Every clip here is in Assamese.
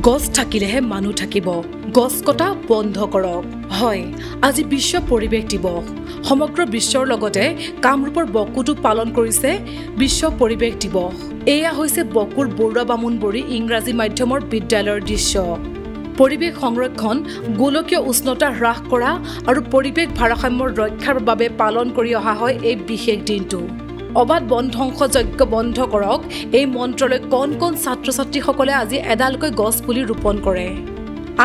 গছ থাকিলেহে মানুহ থাকিব গছ কটা বন্ধ কৰক হয় আজি বিশ্ব পৰিৱেশ দিৱস সমগ্ৰ বিশ্বৰ লগতে কামৰূপৰ বকুটো পালন কৰিছে বিশ্ব পৰিৱেশ দিৱস এয়া হৈছে বকুৰ বৰুৱা বামুণবৰী ইংৰাজী মাধ্যমৰ বিদ্যালয়ৰ দৃশ্য পৰিৱেশ সংৰক্ষণ গোলকীয় উষ্ণতা হ্ৰাস কৰা আৰু পৰিৱেশ ভাৰসাম্যৰ ৰক্ষাৰ বাবে পালন কৰি অহা হয় এই বিশেষ দিনটো অবাধ বন ধ্বংসযজ্ঞ বন্ধ কৰক এই মন্ত্ৰলৈ কোন ছাত্ৰ-ছাত্ৰীসকলে আজি এডালকৈ গছ পুলি ৰোপণ কৰে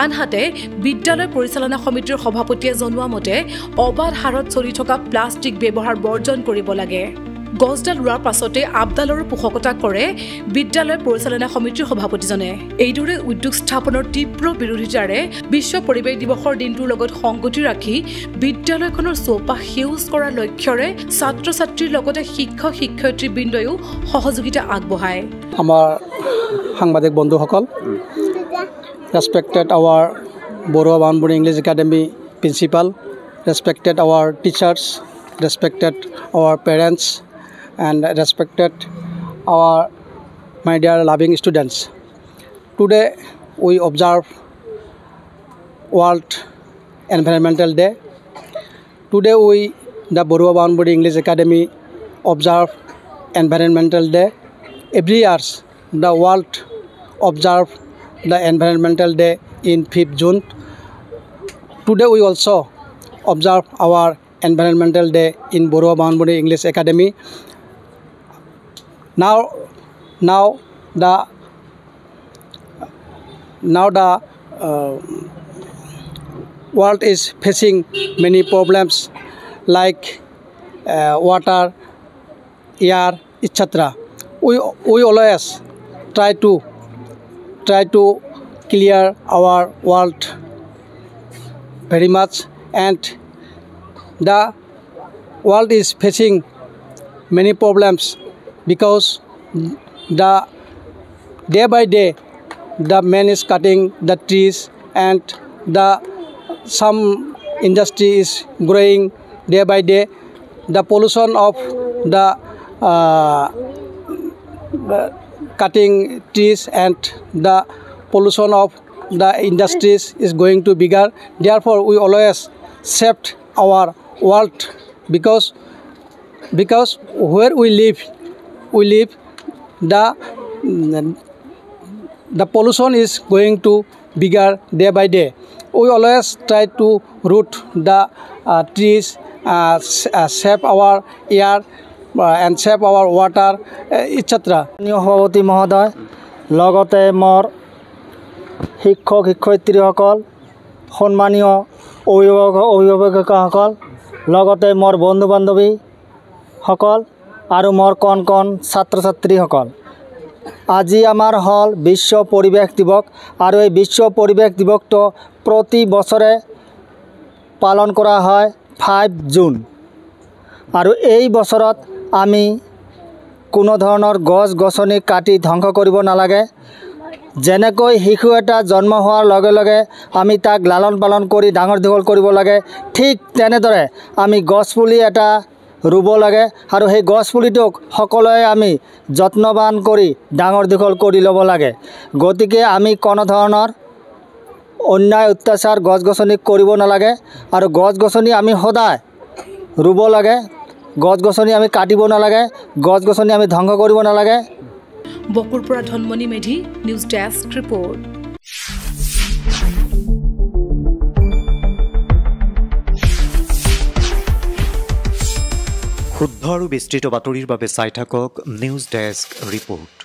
আনহাতে বিদ্যালয় পৰিচালনা সমিতিৰ সভাপতিয়ে জনোৱা মতে অবাধ হাৰত চলি থকা প্লাষ্টিক ব্যৱহাৰ বৰ্জন কৰিব লাগে গছডাল ৰোৱাৰ পাছতে আবদালৰ পোষকতা কৰে বিদ্যালয় পৰিচালনা সমিতিৰ সভাপতিজনে এইদৰে উদ্যোগ স্থাপনৰ তীব্ৰ বিৰোধিতাৰে বিশ্ব পৰিৱেশ দিৱসৰ দিনটোৰ লগত সংগতি ৰাখি বিদ্যালয়খনৰ চৌপাশ সেউজ কৰাৰ লক্ষ্যৰে ছাত্ৰ-ছাত্ৰীৰ লগতে শিক্ষক শিক্ষয়িত্ৰীবৃন্দয়ো সহযোগিতা আগবঢ়ায় আমাৰ সাংবাদিক বন্ধুসকল respected our Borua Bamunbori English Academy principal, respected our teachers, respected our parents, and respected our my dear loving students. Today we observe World Environmental Day. Today we, the Borua Bamunbori English Academy, observe Environmental Day. Every year, the world observe the Environmental Day in 5th June. Today we also observe our Environmental Day in Borua Bamunbori English Academy. Now the world is facing many problems like water, air, etc. We always try to clear our world very much, and the world is facing many problems because the day by day the man is cutting the trees and the some industry is growing day by day. The pollution of the cutting trees and the pollution of the industries is going to bigger. Therefore we always save our world because where we live the pollution is going to bigger day by day. We always try to root the trees, save our air and save our water, etc. সভাপতি মহোদয় লগতে মোৰ শিক্ষক শিক্ষয়িত্ৰীসকল সন্মানীয় অভিভাৱকসকল লগতে মোৰ বন্ধু বান্ধৱীসকল আৰু মোৰ কণ ছাত্ৰ ছাত্ৰীসকল আজি আমাৰ হ'ল বিশ্ব পৰিৱেশ দিৱস আৰু এই বিশ্ব পৰিৱেশ দিৱসটো প্ৰতি বছৰে পালন কৰা হয় 5 জুন আৰু এই বছৰত আমি কোনো ধৰণৰ গছ গছনি কাটি ধ্বংস কৰিব নালাগে যেনেকৈ শিশু এটা জন্ম হোৱাৰ লগে লগে আমি তাক লালন পালন কৰি ডাঙৰ দীঘল কৰিব লাগে ঠিক তেনেদৰে আমি গছপুলি এটা ৰুব লাগে আৰু সেই গছপুলিটোক সকলোৱে আমি যত্নবান কৰি ডাঙৰ দীঘল কৰি ল'ব লাগে গতিকে আমি কোনো ধৰণৰ অন্যায় অত্যাচাৰ গছ গছনি কৰিব নালাগে আৰু গছ গছনি আমি সদায় ৰুব লাগে গছ গছনি আমি কাটিব নালাগে গছ গছনি আমি ধ্বংস কৰিব নালাগে বকুৰ পৰা Dhanmoni Medhi news desk report শুদ্ধ আৰু বিস্তৃত বাতৰিৰ বাবে চাই থাকক নিউজ ডেস্ক ৰিপৰ্ট